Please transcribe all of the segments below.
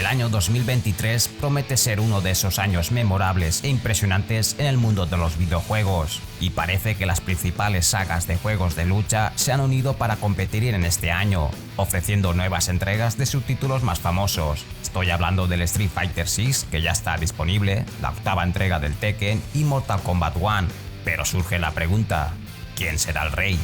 El año 2023 promete ser uno de esos años memorables e impresionantes en el mundo de los videojuegos, y parece que las principales sagas de juegos de lucha se han unido para competir en este año, ofreciendo nuevas entregas de sus títulos más famosos. Estoy hablando del Street Fighter VI, que ya está disponible, la octava entrega del Tekken y Mortal Kombat 1. Pero surge la pregunta, ¿quién será el rey?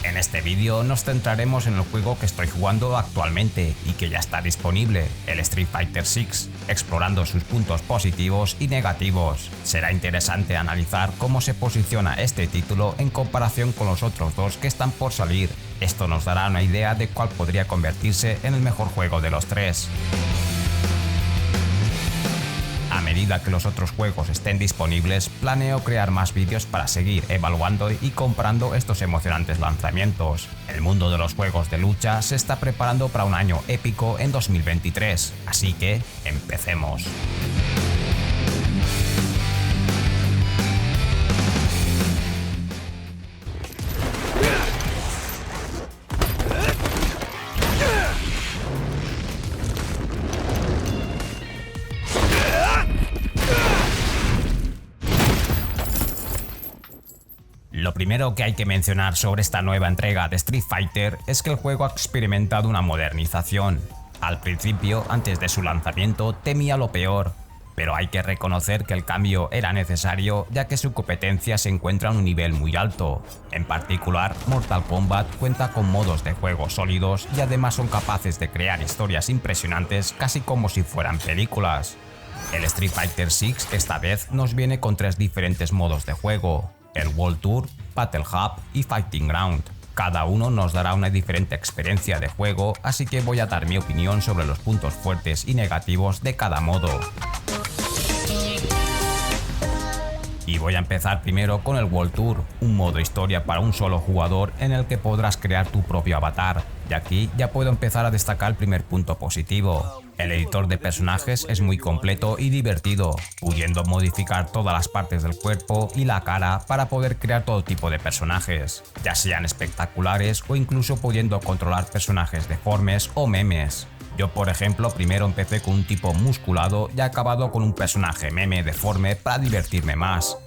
En este vídeo nos centraremos en el juego que estoy jugando actualmente y que ya está disponible, el Street Fighter VI, explorando sus puntos positivos y negativos. Será interesante analizar cómo se posiciona este título en comparación con los otros dos que están por salir. Esto nos dará una idea de cuál podría convertirse en el mejor juego de los tres. A medida que los otros juegos estén disponibles, planeo crear más vídeos para seguir evaluando y comprando estos emocionantes lanzamientos. El mundo de los juegos de lucha se está preparando para un año épico en 2023, así que empecemos. Lo primero que hay que mencionar sobre esta nueva entrega de Street Fighter es que el juego ha experimentado una modernización. Al principio, antes de su lanzamiento, temía lo peor, pero hay que reconocer que el cambio era necesario ya que su competencia se encuentra a un nivel muy alto. En particular, Mortal Kombat cuenta con modos de juego sólidos y además son capaces de crear historias impresionantes casi como si fueran películas. El Street Fighter VI esta vez nos viene con 3 diferentes modos de juego: el World Tour, Battle Hub y Fighting Ground. Cada uno nos dará una diferente experiencia de juego, así que voy a dar mi opinión sobre los puntos fuertes y negativos de cada modo. Y voy a empezar primero con el World Tour, un modo historia para un solo jugador en el que podrás crear tu propio avatar. Y aquí ya puedo empezar a destacar el primer punto positivo. El editor de personajes es muy completo y divertido, pudiendo modificar todas las partes del cuerpo y la cara para poder crear todo tipo de personajes, ya sean espectaculares o incluso pudiendo controlar personajes deformes o memes. Yo, por ejemplo, primero empecé con un tipo musculado y he acabado con un personaje meme deforme para divertirme más.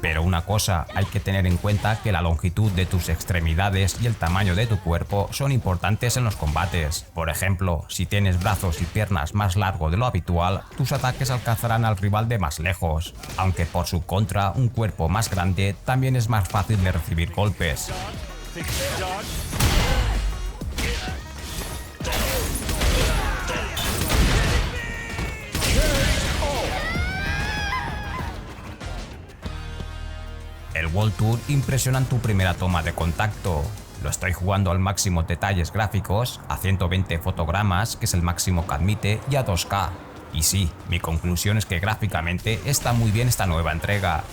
Pero una cosa, hay que tener en cuenta que la longitud de tus extremidades y el tamaño de tu cuerpo son importantes en los combates. Por ejemplo, si tienes brazos y piernas más largos de lo habitual, tus ataques alcanzarán al rival de más lejos, aunque por su contra, un cuerpo más grande también es más fácil de recibir golpes. El World Tour impresiona en tu primera toma de contacto. Lo estoy jugando al máximo detalles gráficos, a 120 fotogramas, que es el máximo que admite, y a 2K. Y sí, mi conclusión es que gráficamente está muy bien esta nueva entrega.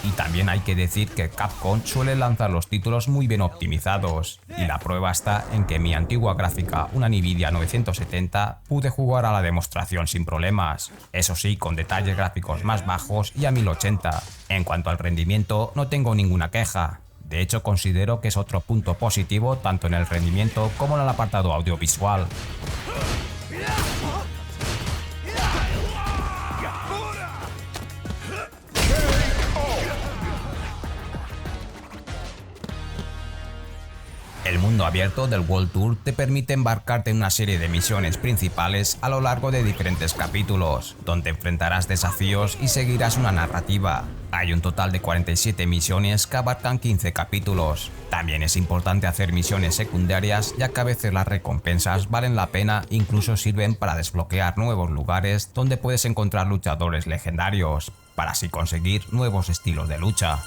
Y también hay que decir que Capcom suele lanzar los títulos muy bien optimizados, y la prueba está en que mi antigua gráfica, una Nvidia 970, pude jugar a la demostración sin problemas, eso sí, con detalles gráficos más bajos y a 1080. En cuanto al rendimiento, no tengo ninguna queja. De hecho, considero que es otro punto positivo tanto en el rendimiento como en el apartado audiovisual. El mundo abierto del World Tour te permite embarcarte en una serie de misiones principales a lo largo de diferentes capítulos, donde enfrentarás desafíos y seguirás una narrativa. Hay un total de 47 misiones que abarcan 15 capítulos. También es importante hacer misiones secundarias, ya que a veces las recompensas valen la pena e incluso sirven para desbloquear nuevos lugares donde puedes encontrar luchadores legendarios, para así conseguir nuevos estilos de lucha.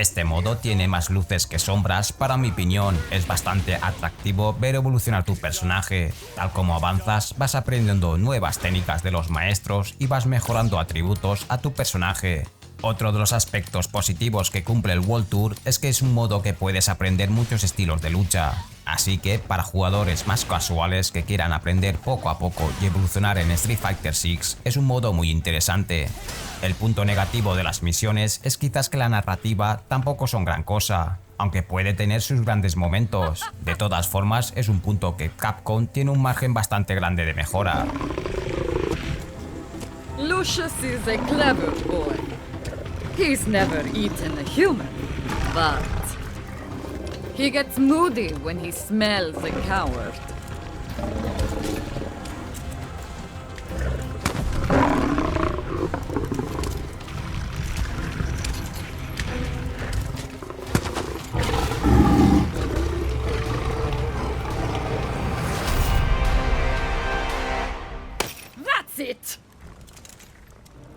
Este modo tiene más luces que sombras, para mi opinión. Es bastante atractivo ver evolucionar tu personaje. Tal como avanzas, vas aprendiendo nuevas técnicas de los maestros y vas mejorando atributos a tu personaje. Otro de los aspectos positivos que cumple el World Tour es que es un modo que puedes aprender muchos estilos de lucha. Así que para jugadores más casuales que quieran aprender poco a poco y evolucionar en Street Fighter VI es un modo muy interesante. El punto negativo de las misiones es quizás que la narrativa tampoco son gran cosa, aunque puede tener sus grandes momentos. De todas formas, es un punto que Capcom tiene un margen bastante grande de mejora. Lucius is a clever boy. He's never eaten a human, but he gets moody when he smells a coward. That's it!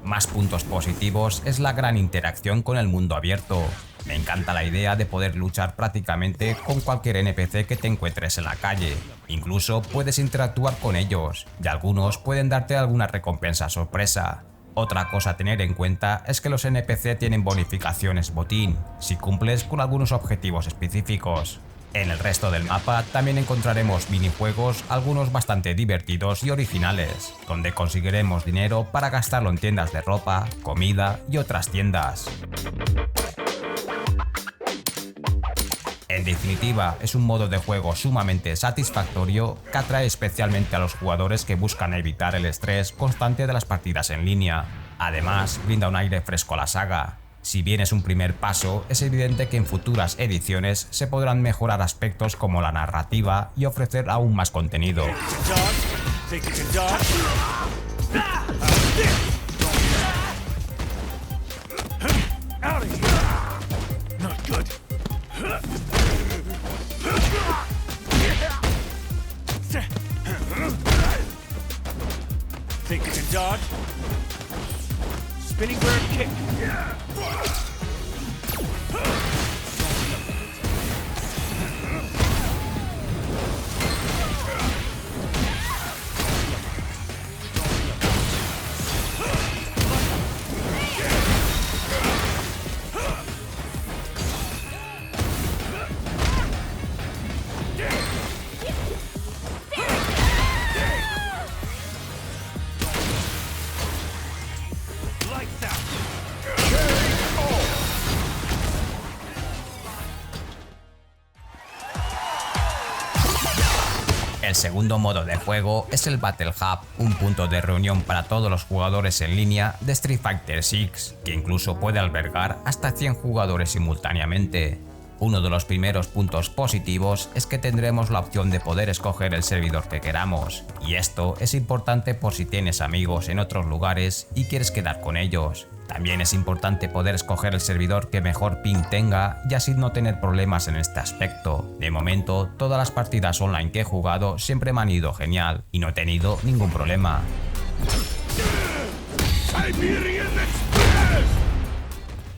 Más puntos positivos es la gran interacción con el mundo abierto. Me encanta la idea de poder luchar prácticamente con cualquier NPC que te encuentres en la calle. Incluso puedes interactuar con ellos, y algunos pueden darte alguna recompensa sorpresa. Otra cosa a tener en cuenta es que los NPC tienen bonificaciones botín, si cumples con algunos objetivos específicos. En el resto del mapa también encontraremos minijuegos, algunos bastante divertidos y originales, donde conseguiremos dinero para gastarlo en tiendas de ropa, comida y otras tiendas. En definitiva, es un modo de juego sumamente satisfactorio que atrae especialmente a los jugadores que buscan evitar el estrés constante de las partidas en línea. Además, brinda un aire fresco a la saga. Si bien es un primer paso, es evidente que en futuras ediciones se podrán mejorar aspectos como la narrativa y ofrecer aún más contenido. Spinning bird kick. El segundo modo de juego es el Battle Hub, un punto de reunión para todos los jugadores en línea de Street Fighter VI, que incluso puede albergar hasta 100 jugadores simultáneamente. Uno de los primeros puntos positivos es que tendremos la opción de poder escoger el servidor que queramos, y esto es importante por si tienes amigos en otros lugares y quieres quedar con ellos. También es importante poder escoger el servidor que mejor ping tenga y así no tener problemas en este aspecto. De momento, todas las partidas online que he jugado siempre me han ido genial y no he tenido ningún problema.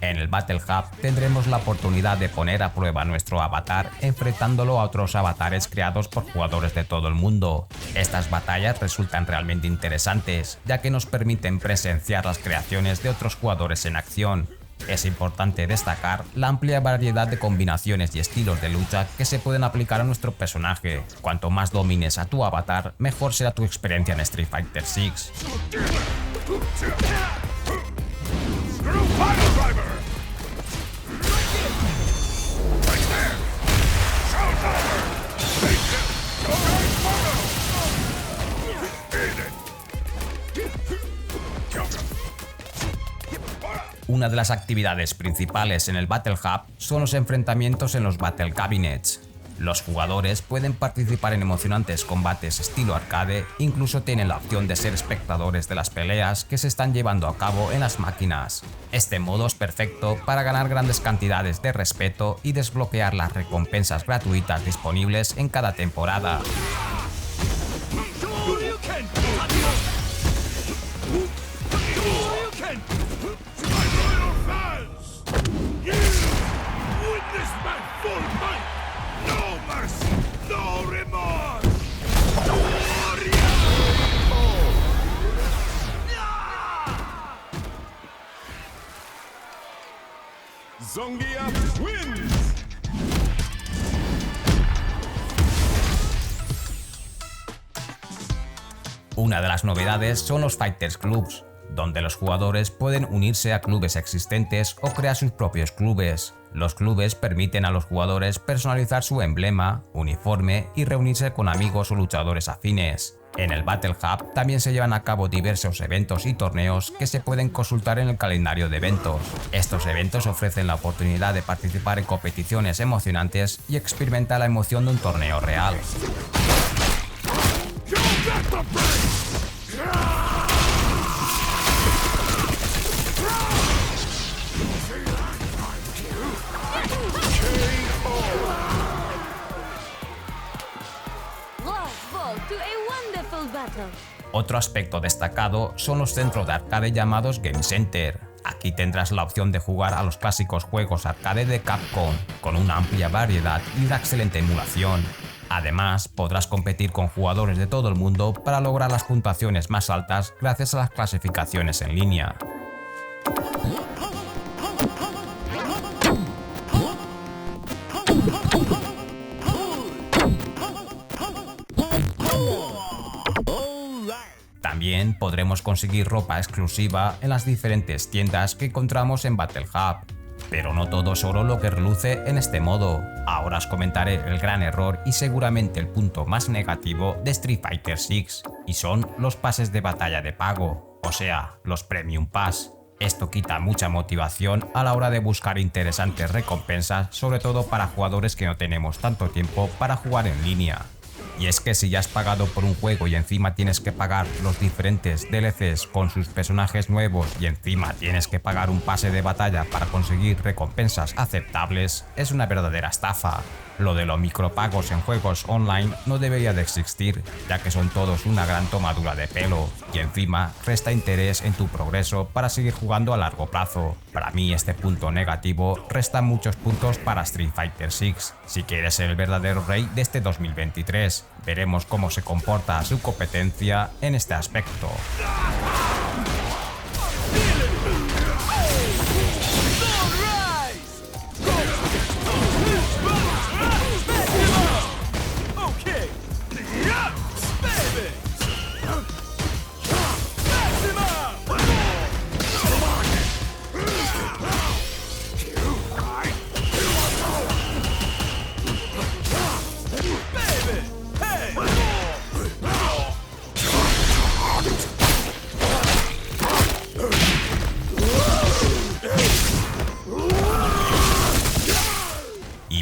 En el Battle Hub tendremos la oportunidad de poner a prueba nuestro avatar enfrentándolo a otros avatares creados por jugadores de todo el mundo. Estas batallas resultan realmente interesantes, ya que nos permiten presenciar las creaciones de otros jugadores en acción. Es importante destacar la amplia variedad de combinaciones y estilos de lucha que se pueden aplicar a nuestro personaje. Cuanto más domines a tu avatar, mejor será tu experiencia en Street Fighter VI. Una de las actividades principales en el Battle Hub son los enfrentamientos en los Battle Cabinets. Los jugadores pueden participar en emocionantes combates estilo arcade, incluso tienen la opción de ser espectadores de las peleas que se están llevando a cabo en las máquinas. Este modo es perfecto para ganar grandes cantidades de respeto y desbloquear las recompensas gratuitas disponibles en cada temporada. Una de las novedades son los Fighters Clubs, donde los jugadores pueden unirse a clubes existentes o crear sus propios clubes. Los clubes permiten a los jugadores personalizar su emblema, uniforme y reunirse con amigos o luchadores afines. En el Battle Hub también se llevan a cabo diversos eventos y torneos que se pueden consultar en el calendario de eventos. Estos eventos ofrecen la oportunidad de participar en competiciones emocionantes y experimentar la emoción de un torneo real. Otro aspecto destacado son los centros de arcade llamados Game Center. Aquí tendrás la opción de jugar a los clásicos juegos arcade de Capcom, con una amplia variedad y una excelente emulación. Además, podrás competir con jugadores de todo el mundo para lograr las puntuaciones más altas gracias a las clasificaciones en línea. También podremos conseguir ropa exclusiva en las diferentes tiendas que encontramos en Battle Hub. Pero no todo es oro lo que reluce en este modo. Ahora os comentaré el gran error y seguramente el punto más negativo de Street Fighter VI, y son los pases de batalla de pago, o sea, los Premium Pass. Esto quita mucha motivación a la hora de buscar interesantes recompensas, sobre todo para jugadores que no tenemos tanto tiempo para jugar en línea. Y es que si ya has pagado por un juego y encima tienes que pagar los diferentes DLCs con sus personajes nuevos y encima tienes que pagar un pase de batalla para conseguir recompensas aceptables, es una verdadera estafa. Lo de los micropagos en juegos online no debería de existir, ya que son todos una gran tomadura de pelo y encima resta interés en tu progreso para seguir jugando a largo plazo. Para mí este punto negativo resta muchos puntos para Street Fighter VI. Si quieres ser el verdadero rey de este 2023, veremos cómo se comporta su competencia en este aspecto.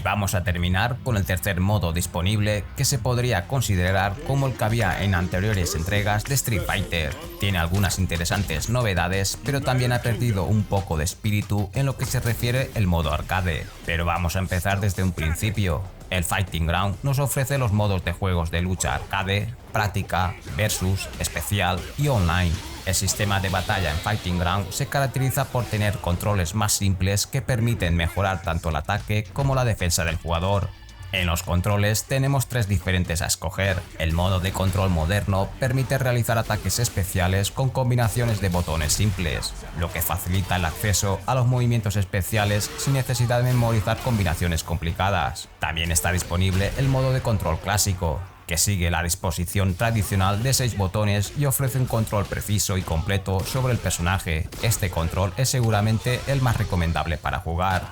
Vamos a terminar con el tercer modo disponible, que se podría considerar como el que había en anteriores entregas de Street Fighter. Tiene algunas interesantes novedades, pero también ha perdido un poco de espíritu en lo que se refiere al modo arcade. Pero vamos a empezar desde un principio. El Fighting Ground nos ofrece los modos de juegos de lucha arcade, práctica, versus, especial y online. El sistema de batalla en Fighting Ground se caracteriza por tener controles más simples que permiten mejorar tanto el ataque como la defensa del jugador. En los controles tenemos tres diferentes a escoger. El modo de control moderno permite realizar ataques especiales con combinaciones de botones simples, lo que facilita el acceso a los movimientos especiales sin necesidad de memorizar combinaciones complicadas. También está disponible el modo de control clásico, que sigue la disposición tradicional de 6 botones y ofrece un control preciso y completo sobre el personaje. Este control es seguramente el más recomendable para jugar.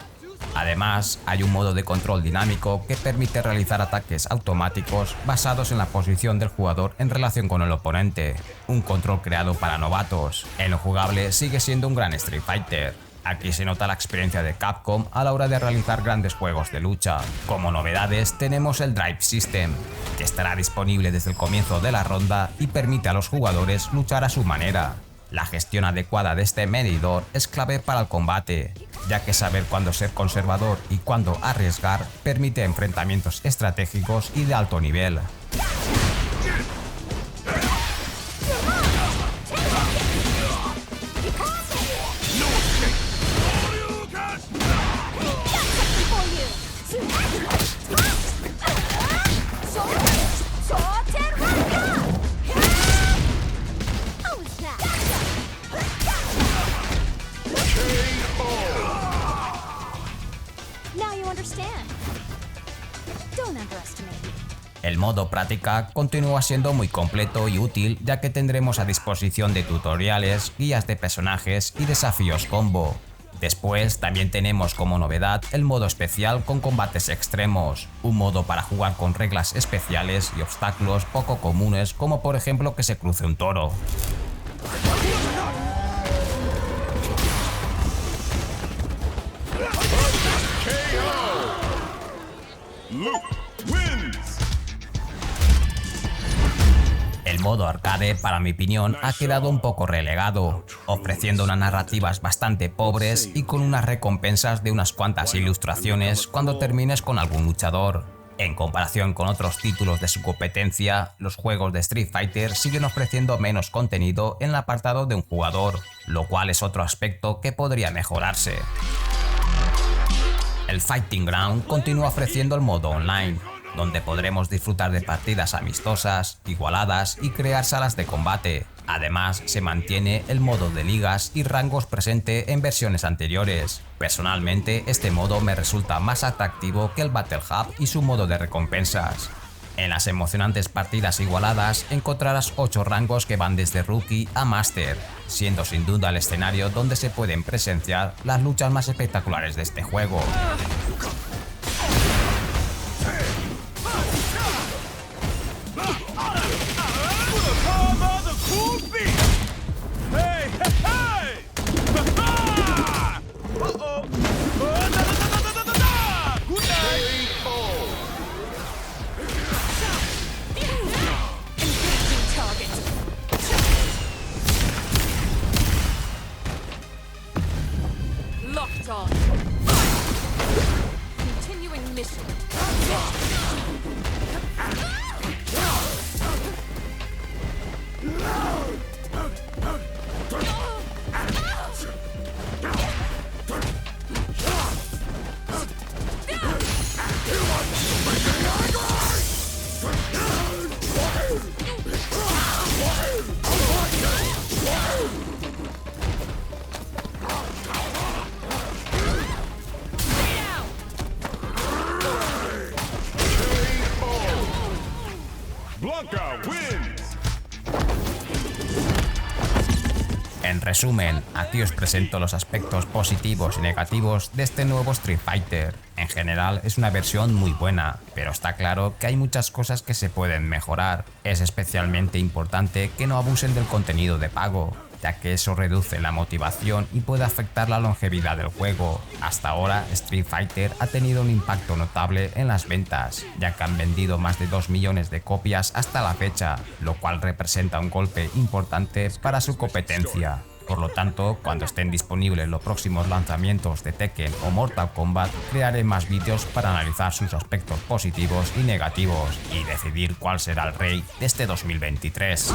Además, hay un modo de control dinámico que permite realizar ataques automáticos basados en la posición del jugador en relación con el oponente, un control creado para novatos. En lo jugable sigue siendo un gran Street Fighter. Aquí se nota la experiencia de Capcom a la hora de realizar grandes juegos de lucha. Como novedades tenemos el Drive System, que estará disponible desde el comienzo de la ronda y permite a los jugadores luchar a su manera. La gestión adecuada de este medidor es clave para el combate, ya que saber cuándo ser conservador y cuándo arriesgar permite enfrentamientos estratégicos y de alto nivel. Now you understand. Don't underestimate me. El modo práctica continúa siendo muy completo y útil, ya que tendremos a disposición de tutoriales, guías de personajes y desafíos combo. Después también tenemos como novedad el modo especial con combates extremos, un modo para jugar con reglas especiales y obstáculos poco comunes, como por ejemplo que se cruce un toro. El modo arcade, para mi opinión, ha quedado un poco relegado, ofreciendo unas narrativas bastante pobres y con unas recompensas de unas cuantas ilustraciones cuando termines con algún luchador. En comparación con otros títulos de su competencia, los juegos de Street Fighter siguen ofreciendo menos contenido en el apartado de un jugador, lo cual es otro aspecto que podría mejorarse. El Fighting Ground continúa ofreciendo el modo online, donde podremos disfrutar de partidas amistosas, igualadas y crear salas de combate. Además, se mantiene el modo de ligas y rangos presente en versiones anteriores. Personalmente, este modo me resulta más atractivo que el Battle Hub y su modo de recompensas. En las emocionantes partidas igualadas encontrarás 8 rangos que van desde Rookie a Master, siendo sin duda el escenario donde se pueden presenciar las luchas más espectaculares de este juego. Locked on. Continuing mission. Blanca wins. En resumen, aquí os presento los aspectos positivos y negativos de este nuevo Street Fighter. En general es una versión muy buena, pero está claro que hay muchas cosas que se pueden mejorar. Es especialmente importante que no abusen del contenido de pago, ya que eso reduce la motivación y puede afectar la longevidad del juego. Hasta ahora, Street Fighter ha tenido un impacto notable en las ventas, ya que han vendido más de 2 millones de copias hasta la fecha, lo cual representa un golpe importante para su competencia. Por lo tanto, cuando estén disponibles los próximos lanzamientos de Tekken o Mortal Kombat, crearé más vídeos para analizar sus aspectos positivos y negativos y decidir cuál será el rey de este 2023.